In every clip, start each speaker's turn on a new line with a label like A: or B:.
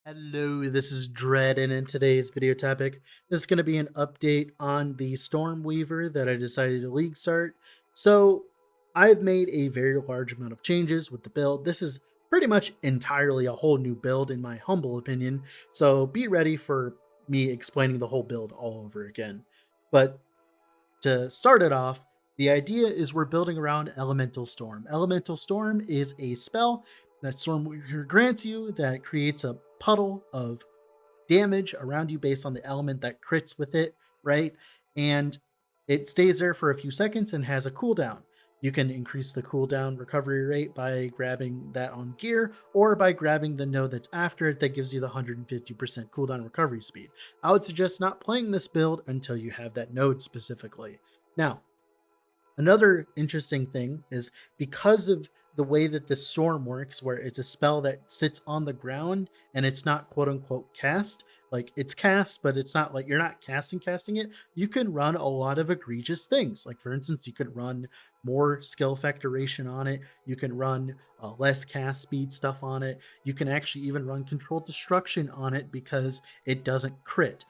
A: Hello, this is Dread, and in today's video topic, this is going to be an update on the Stormweaver that I decided to league start. So, I've made a very large amount of changes with the build. This is pretty much entirely a whole new build, in my humble opinion. So, be ready for me explaining the whole build all over again. But to start it off, the idea is we're building around Elemental Storm. Elemental Storm is a spell that Stormweaver grants you that creates a puddle of damage around you based on the element that crits with it, right? And it stays there for a few seconds and has a cooldown. You can increase the cooldown recovery rate by grabbing that on gear or by grabbing the node that's after it that gives you the 150% cooldown recovery speed. I would suggest not playing this build until you have that node specifically. Now, another interesting thing is because of the way that the storm works, where it's a spell that sits on the ground and it's not quote unquote cast, like it's cast, but it's not like you're not casting it. You can run a lot of egregious things. Like, for instance, you could run more skill effect duration on it, you can run less cast speed stuff on it, you can actually even run controlled destruction on it because it doesn't crit.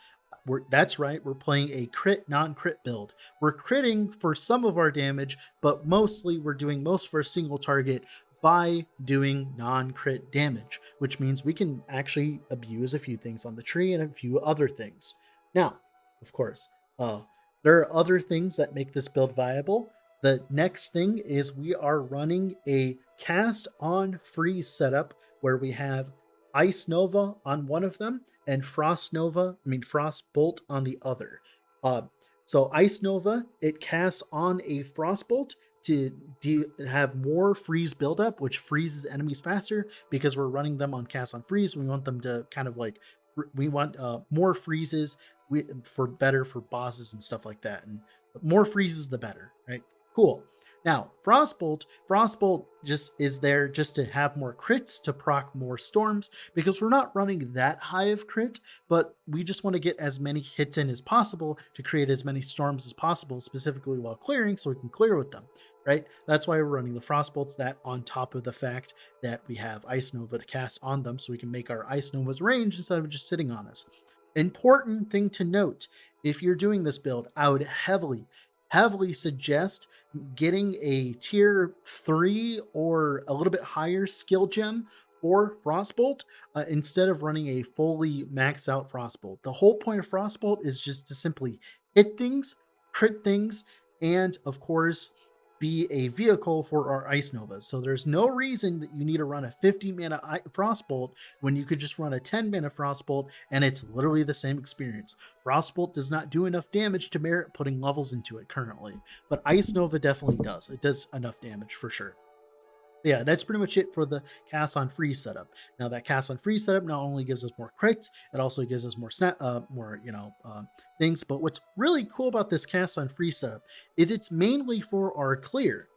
A: That's right, we're playing a crit non-crit build. We're critting for some of our damage, but mostly we're doing most of our single target by doing non-crit damage, which means we can actually abuse a few things on the tree and a few other things. Now, of course, there are other things that make this build viable. The next thing is we are running a cast on freeze setup where we have Ice Nova on one of them and Frost Bolt on the other. Uh, so Ice Nova, it casts on a Frost Bolt to have more freeze buildup, which freezes enemies faster because we're running them on cast on freeze. We want them to kind of like, we want more freezes for better for bosses and stuff like that. And more freezes, the better, right? Cool. Now, Frostbolt just is there just to have more crits to proc more storms because we're not running that high of crit, but we just want to get as many hits in as possible to create as many storms as possible, specifically while clearing, so we can clear with them, right? That's why we're running the Frostbolts, that on top of the fact that we have Ice Nova to cast on them, so we can make our Ice Nova's range instead of just sitting on us. Important thing to note, if you're doing this build, I would heavily suggest getting a tier 3 or a little bit higher skill gem for Frostbolt instead of running a fully maxed out Frostbolt. The whole point of Frostbolt is just to simply hit things, crit things, and of course, be a vehicle for our Ice Novas. So there's no reason that you need to run a 50 mana Frostbolt when you could just run a 10 mana Frostbolt and it's literally the same experience. Frostbolt does not do enough damage to merit putting levels into it currently, but Ice Nova definitely does. It does enough damage for sure. Yeah, that's pretty much it for the cast on freeze setup. Now that cast on freeze setup not only gives us more crits, it also gives us more things. But what's really cool about this cast on freeze setup is it's mainly for our clear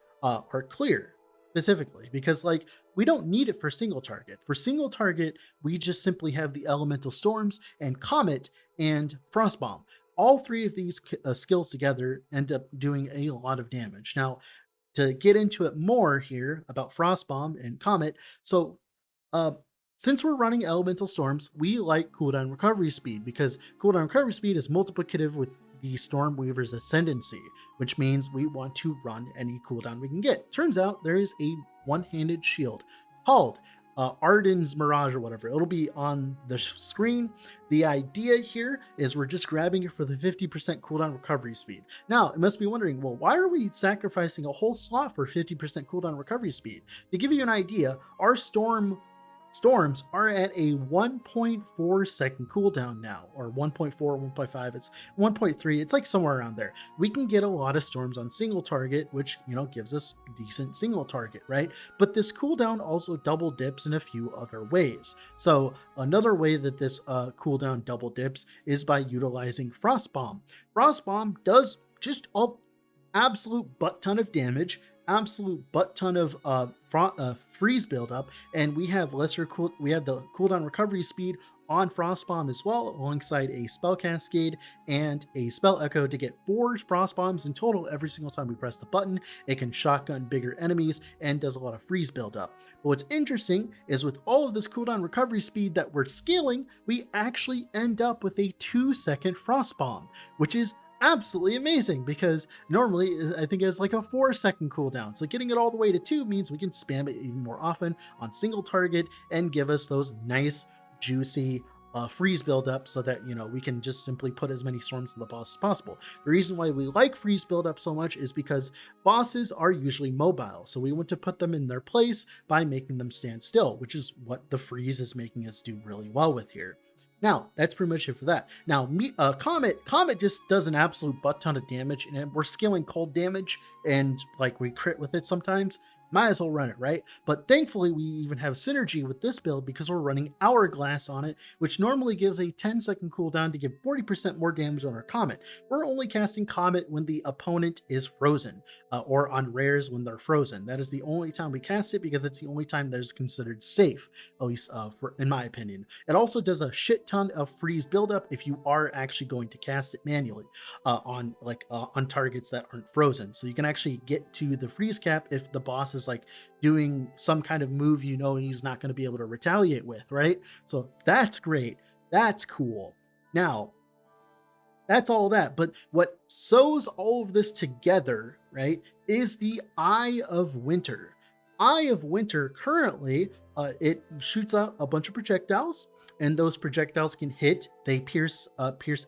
A: specifically, because like we don't need it for single target. For single target, we just simply have the elemental storms and comet and frostbomb. All three of these skills together end up doing a lot of damage. Now, to get into it more here about Frostbomb and Comet. So, uh, since we're running Elemental Storms, we like cooldown recovery speed because cooldown recovery speed is multiplicative with the Stormweaver's Ascendancy, which means we want to run any cooldown we can get. Turns out there is a one-handed shield called Arden's Mirage or whatever. It'll be on the screen. The idea here is we're just grabbing it for the 50% cooldown recovery speed. Now, it must be wondering, well, why are we sacrificing a whole slot for 50% cooldown recovery speed? To give you an idea, our storms are at a 1.4 second cooldown now, or 1.4, 1.5, it's 1.3, it's like somewhere around there. We can get a lot of storms on single target, which, you know, gives us decent single target, right? But this cooldown also double dips in a few other ways. So another way that this cooldown double dips is by utilizing Frostbomb. Frostbomb does just a absolute butt ton of damage. absolute butt ton of freeze buildup, and we have we have the cooldown recovery speed on Frost Bomb as well, alongside a spell cascade and a spell echo to get 4 Frost Bombs in total every single time we press the button. It can shotgun bigger enemies and does a lot of freeze buildup. But what's interesting is with all of this cooldown recovery speed that we're scaling, we actually end up with a 2-second Frost Bomb, which is absolutely amazing, because normally I think it's like a 4-second cooldown. So getting it all the way to 2 means we can spam it even more often on single target and give us those nice juicy freeze buildup, so that, you know, we can just simply put as many storms to the boss as possible. The reason why we like freeze buildup so much is because bosses are usually mobile, so we want to put them in their place by making them stand still, which is what the freeze is making us do really well with here. Now, that's pretty much it for that. Now, Comet just does an absolute butt ton of damage, and we're scaling cold damage, and like we crit with it sometimes. Might as well run it, right? But thankfully, we even have synergy with this build because we're running Hourglass on it, which normally gives a 10-second cooldown to give 40% more damage on our Comet. We're only casting Comet when the opponent is frozen, or on rares when they're frozen. That is the only time we cast it, because it's the only time that is considered safe, at least in my opinion. It also does a shit ton of freeze buildup if you are actually going to cast it manually on targets that aren't frozen. So you can actually get to the freeze cap if the boss is like doing some kind of move, you know, he's not going to be able to retaliate with, right? So that's great. That's cool. Now, that's all that. But what sews all of this together, right, is the Eye of Winter. Eye of Winter currently, it shoots out a bunch of projectiles, and those projectiles can hit. They pierce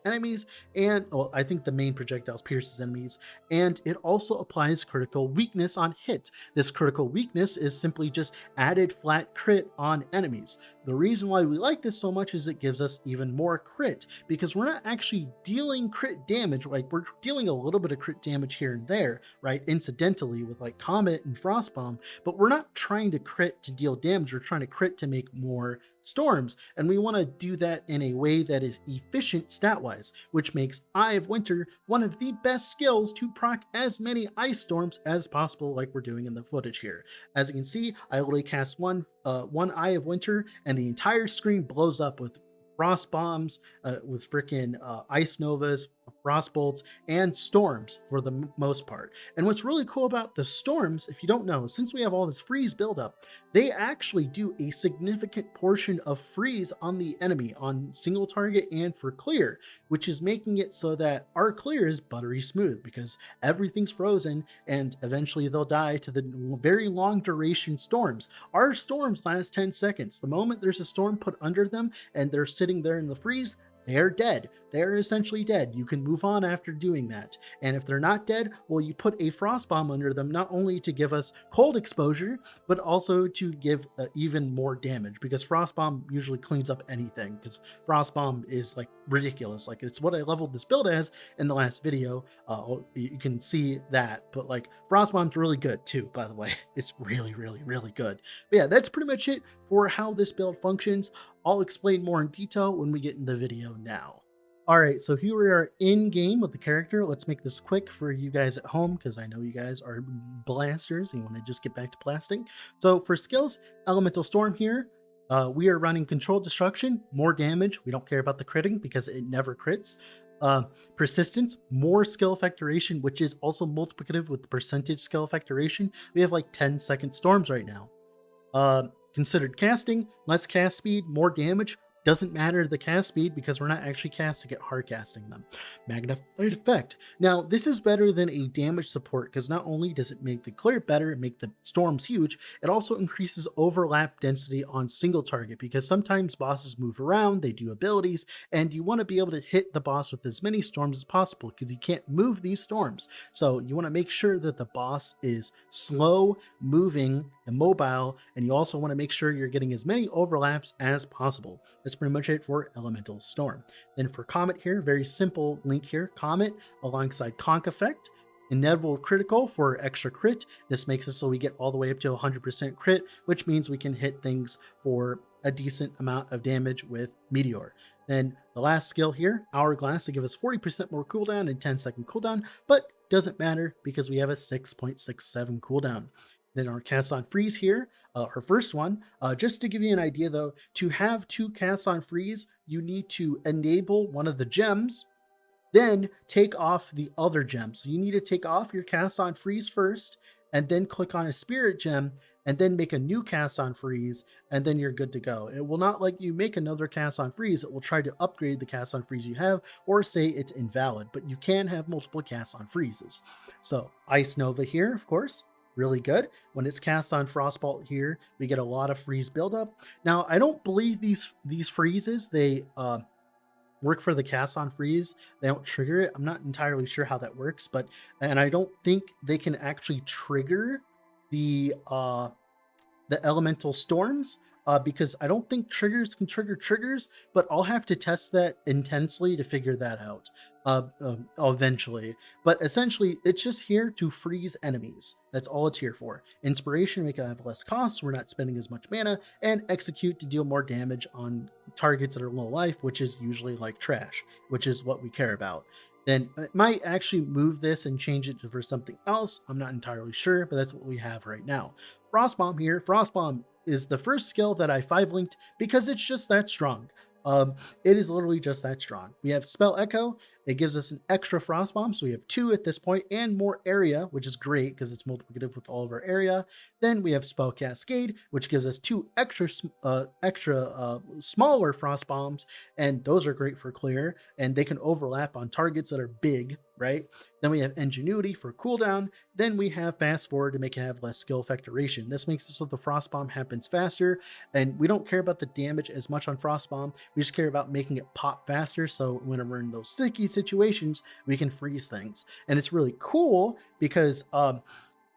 A: enemies, and I think the main projectiles pierces enemies, and it also applies critical weakness on hit. This critical weakness is simply just added flat crit on enemies. The reason why we like this so much is it gives us even more crit, because we're not actually dealing crit damage. Like, we're dealing a little bit of crit damage here and there, right, incidentally with like Comet and Frost Bomb, but we're not trying to crit to deal damage. We're trying to crit to make more storms, and we want to do that in a way that is efficient stat-wise, which makes Eye of Winter one of the best skills to proc as many ice storms as possible, like we're doing in the footage here. As you can see, I only cast one Eye of Winter, and the entire screen blows up with frost bombs, with freaking ice novas, frost bolts, and storms for the most part. And what's really cool about the storms, if you don't know, since we have all this freeze buildup, they actually do a significant portion of freeze on the enemy on single target and for clear, which is making it so that our clear is buttery smooth, because everything's frozen and eventually they'll die to the very long duration storms. Our storms last 10 seconds. The moment there's a storm put under them and they're sitting there in the freeze, they're dead. They're essentially dead. You can move on after doing that. And if they're not dead, well, you put a frost bomb under them, not only to give us cold exposure, but also to give even more damage, because frost bomb usually cleans up anything, because frost bomb is like ridiculous. Like, it's what I leveled this build as in the last video. You can see that, but like frost bomb's really good too, by the way. It's really, really, really good. But yeah, that's pretty much it for how this build functions. I'll explain more in detail when we get in the video now. All right, so here we are in game with the character. Let's make this quick for you guys at home, because I know you guys are blasters and you want to just get back to blasting. So for skills, Elemental Storm here. We are running Controlled Destruction, more damage. We don't care about the critting because it never crits. Persistence, more skill effect duration, which is also multiplicative with percentage skill effect duration. We have like 10-second storms right now. Considered casting, less cast speed, more damage. Doesn't matter the cast speed because we're not actually casting it, hard casting them. Magnified effect. Now, this is better than a damage support, because not only does it make the clear better and make the storms huge, it also increases overlap density on single target, because sometimes bosses move around, they do abilities, and you want to be able to hit the boss with as many storms as possible, because you can't move these storms. So you want to make sure that the boss is slow, moving, and mobile, and you also want to make sure you're getting as many overlaps as possible. That's pretty much it for Elemental Storm. Then for Comet here, very simple link here. Comet alongside Conk Effect. Inevitable Critical for extra crit. This makes it so we get all the way up to 100% crit, which means we can hit things for a decent amount of damage with Meteor. Then the last skill here, Hourglass, to give us 40% more cooldown and 10-second cooldown, but doesn't matter because we have a 6.67 cooldown. Then our cast on freeze here, our first one, just to give you an idea though, to have 2 casts on freeze, you need to enable one of the gems, then take off the other gem. So you need to take off your cast on freeze first, and then click on a spirit gem, and then make a new cast on freeze, and then you're good to go. It will not let you make another cast on freeze. It will try to upgrade the cast on freeze you have, or say it's invalid, but you can have multiple casts on freezes. So Ice Nova here, of course, really good. When it's cast on Frostbolt here, we get a lot of freeze buildup. Now, I don't believe these freezes, they work for the cast on freeze. They don't trigger it. I'm not entirely sure how that works, but and I don't think they can actually trigger the elemental storms, because I don't think triggers can trigger triggers, but I'll have to test that intensely to figure that out eventually. But essentially, it's just here to freeze enemies. That's all it's here for. Inspiration, make it have less costs, we're not spending as much mana, and execute to deal more damage on targets that are low life, which is usually like trash, which is what we care about. Then it might actually move this and change it for something else. I'm not entirely sure, but that's what we have right now. Frostbomb here. Frostbomb is the first skill that I 5-linked because it's just that strong. It is literally just that strong. We have Spell Echo. It gives us an extra Frostbomb, so we have 2 at this point, and more area, which is great because it's multiplicative with all of our area. Then we have Spell Cascade, which gives us 2 extra smaller Frostbombs, and those are great for clear, and they can overlap on targets that are big, right? Then we have Ingenuity for cooldown. Then we have Fast Forward to make it have less skill effect duration. This makes it so the Frostbomb happens faster, and we don't care about the damage as much on Frostbomb. We just care about making it pop faster, so when we're in those sticky situations, we can freeze things. And it's really cool because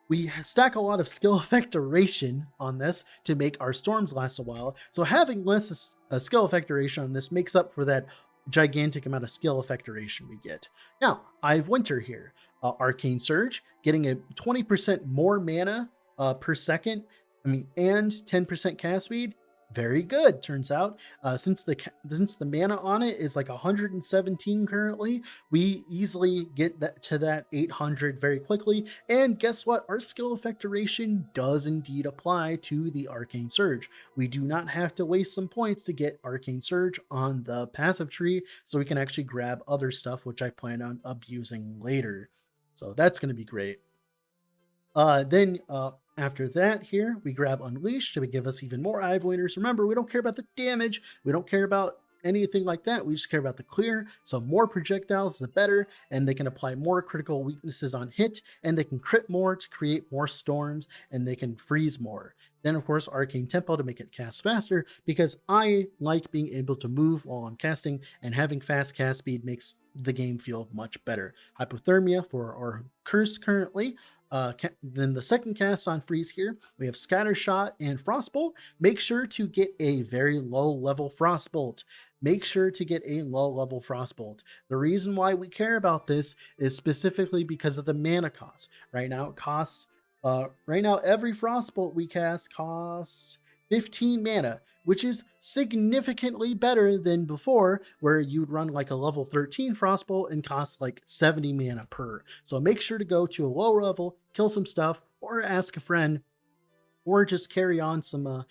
A: we stack a lot of skill effect duration on this to make our storms last a while. So having less skill effect duration on this makes up for that gigantic amount of skill effect duration we get. Now, I have Winter here. Arcane Surge, getting a 20% more mana per second, and 10% cast speed. Very good, turns out. Since the mana on it is like 117 currently, we easily get to that 800 very quickly. And guess what? Our skill effect duration does indeed apply to the Arcane Surge. We do not have to waste some points to get Arcane Surge on the passive tree, so we can actually grab other stuff, which I plan on abusing later. So that's going to be great. Then after that here, we grab Unleash to give us even more Eye Voiders. Remember, we don't care about the damage. We don't care about anything like that. We just care about the clear. So more projectiles, the better. And they can apply more critical weaknesses on hit. And they can crit more to create more storms. And they can freeze more. Then, of course, Arcane Tempo to make it cast faster. Because I like being able to move while I'm casting. And having fast cast speed makes the game feel much better. Hypothermia for our Curse currently. Then the second cast on freeze here, we have Scatter Shot and Frostbolt. Make sure to get a very low level Frostbolt. Make sure to get a low level Frostbolt. The reason why we care about this is specifically because of the mana cost. Right now it costs, right now every Frostbolt we cast costs 15 mana, which is significantly better than before, where you'd run like a level 13 Frostbolt and cost like 70 mana per. So make sure to go to a lower level, kill some stuff, or ask a friend, or just carry on some,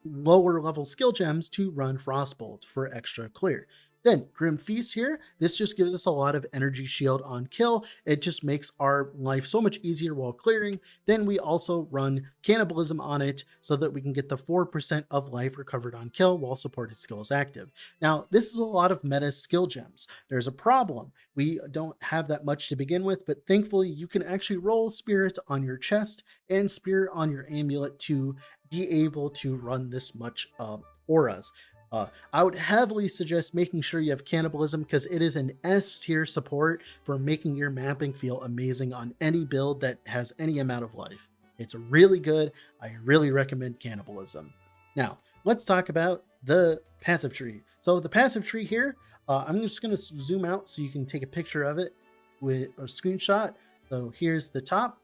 A: lower level skill gems to run Frostbolt for extra clear. Then Grim Feast here, this just gives us a lot of energy shield on kill. It just makes our life so much easier while clearing. Then we also run Cannibalism on it so that we can get the 4% of life recovered on kill while supported skill is active. Now, this is a lot of meta skill gems. There's a problem. We don't have that much to begin with, but thankfully you can actually roll Spirit on your chest and Spirit on your amulet to be able to run this much auras. I would heavily suggest making sure you have Cannibalism because it is an S tier support for making your mapping feel amazing on any build that has any amount of life. It's really good. I really recommend Cannibalism. Now, let's talk about the passive tree. So the passive tree here, I'm just going to zoom out so you can take a picture of it with a screenshot. So here's the top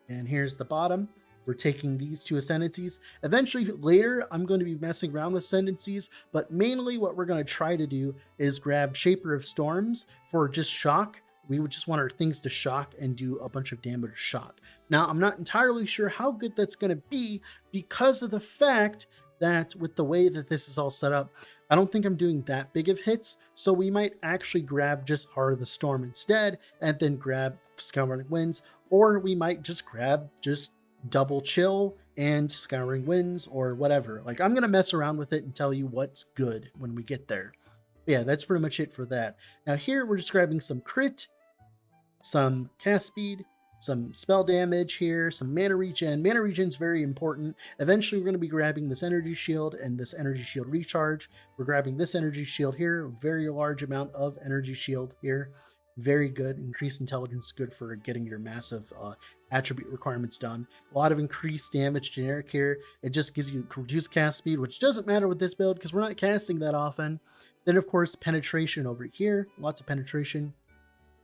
A: and here's the bottom. We're taking these 2 ascendancies. Eventually, later, I'm going to be messing around with ascendancies, but mainly what we're going to try to do is grab Shaper of Storms for just shock, we would just want our things to shock and do a bunch of damage shot. Now, I'm not entirely sure how good that's going to be because of the fact that with the way that this is all set up, I don't think I'm doing that big of hits. So we might actually grab just Heart of the Storm instead, and then grab Scouring Winds, or we might just grab just double chill and Scouring Winds or whatever. Like, I'm going to mess around with it and tell you what's good when we get there. Yeah, that's pretty much it for that. Now here we're just grabbing some crit, some cast speed, some spell damage here, some mana regen. Mana regen is very important. Eventually we're going to be grabbing this energy shield and this energy shield recharge. We're grabbing this energy shield here, very large amount of energy shield here. Very good. Increased intelligence, good for getting your massive attribute requirements done. A lot of increased damage generic here. It just gives you reduced cast speed, which doesn't matter with this build because we're not casting that often. Then, of course, penetration over here. Lots of penetration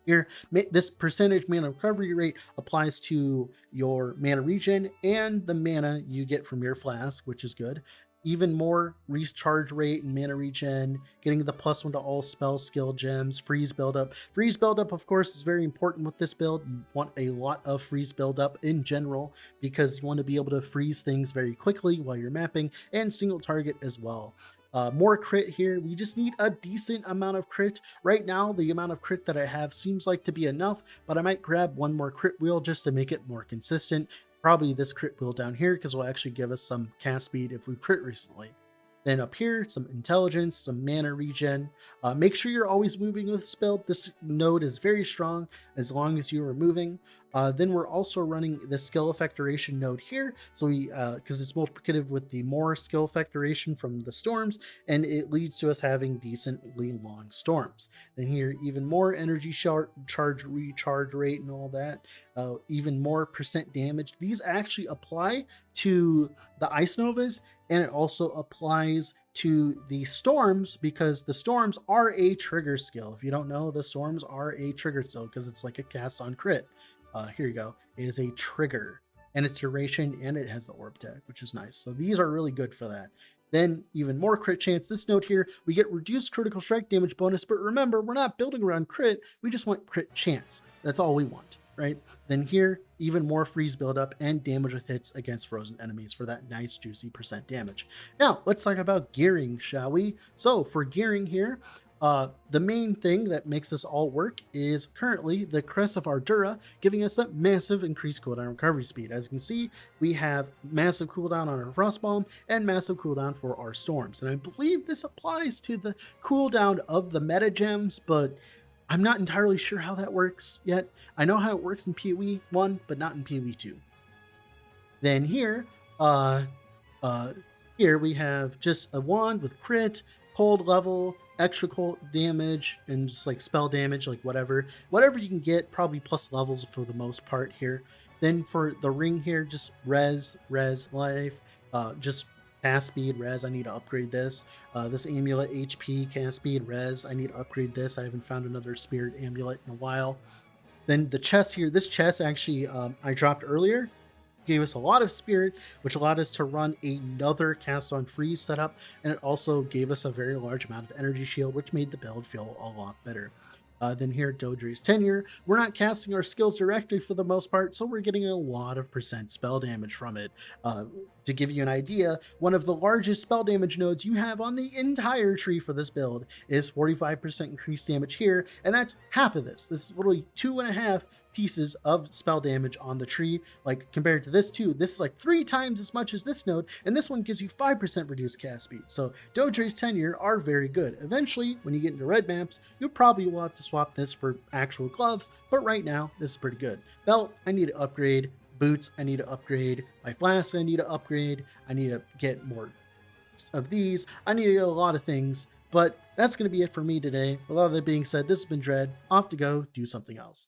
A: here. This percentage mana recovery rate applies to your mana regen and the mana you get from your flask, which is good. Even more recharge rate and mana regen, getting the +1 to all spell skill gems, freeze buildup. Freeze buildup, of course, is very important with this build. You want a lot of freeze buildup in general because you want to be able to freeze things very quickly while you're mapping, and single target as well. More crit here. We just need a decent amount of crit. Right now, the amount of crit that I have seems like to be enough, but I might grab one more crit wheel just to make it more consistent. Probably this crit wheel down here because it will actually give us some cast speed if we crit recently. Then up here, some intelligence, some mana regen. Make sure you're always moving with this build. This node is very strong as long as you are moving. Then we're also running the skill effect duration node here. So we, because it's multiplicative with the more skill effect duration from the storms, and it leads to us having decently long storms. Then here, even more energy charge recharge rate and all that. Even more percent damage. These actually apply to the Ice Novas, and it also applies to the storms because the storms are a trigger skill. If you don't know, the storms are a trigger skill because it's like a cast on crit. Here you go. It is a trigger, and it's duration, and it has the orb tag, which is nice. So these are really good for that. Then even more crit chance. This note here, we get reduced critical strike damage bonus, but remember, we're not building around crit. We just want crit chance. That's all we want, right? Then here, even more freeze buildup and damage with hits against frozen enemies for that nice juicy percent damage. Now, let's talk about gearing, shall we? So for gearing here, the main thing that makes this all work is currently the Crest of Ardura, giving us that massive increased cooldown recovery speed. As you can see, we have massive cooldown on our Frostbomb and massive cooldown for our Storms. And I believe this applies to the cooldown of the meta gems, but I'm not entirely sure how that works yet. I know how it works in PoE 1, but not in PoE 2. Then here we have just a wand with crit, cold level, extra cold damage, and just like spell damage, like whatever you can get, probably plus levels for the most part here. Then for the ring here, just res life, just cast speed, res. I need to upgrade this. This amulet HP, cast speed, res. I need to upgrade this. I haven't found another spirit amulet in a while. Then the chest here, this chest actually I dropped earlier, gave us a lot of spirit, which allowed us to run another cast on freeze setup, and it also gave us a very large amount of energy shield, which made the build feel a lot better. Then here, Dodre's Tenure. We're not casting our skills directly for the most part, so we're getting a lot of percent spell damage from it. To give you an idea, one of the largest spell damage nodes you have on the entire tree for this build is 45% increased damage here, and that's half of this. This is literally 2.5 pieces of spell damage on the tree. Like compared to this too, this is like 3 times as much as this node, and this one gives you 5% reduced cast speed. So Dodre's Tenure are very good. Eventually, when you get into red maps, you probably will have to swap this for actual gloves, but right now, this is pretty good. Belt, I need to upgrade. Boots, I need to upgrade. My flask, I need to upgrade. I need to get more of these. I need to get a lot of things, but that's going to be it for me today. With all that being said, this has been Dread. Off to go do something else.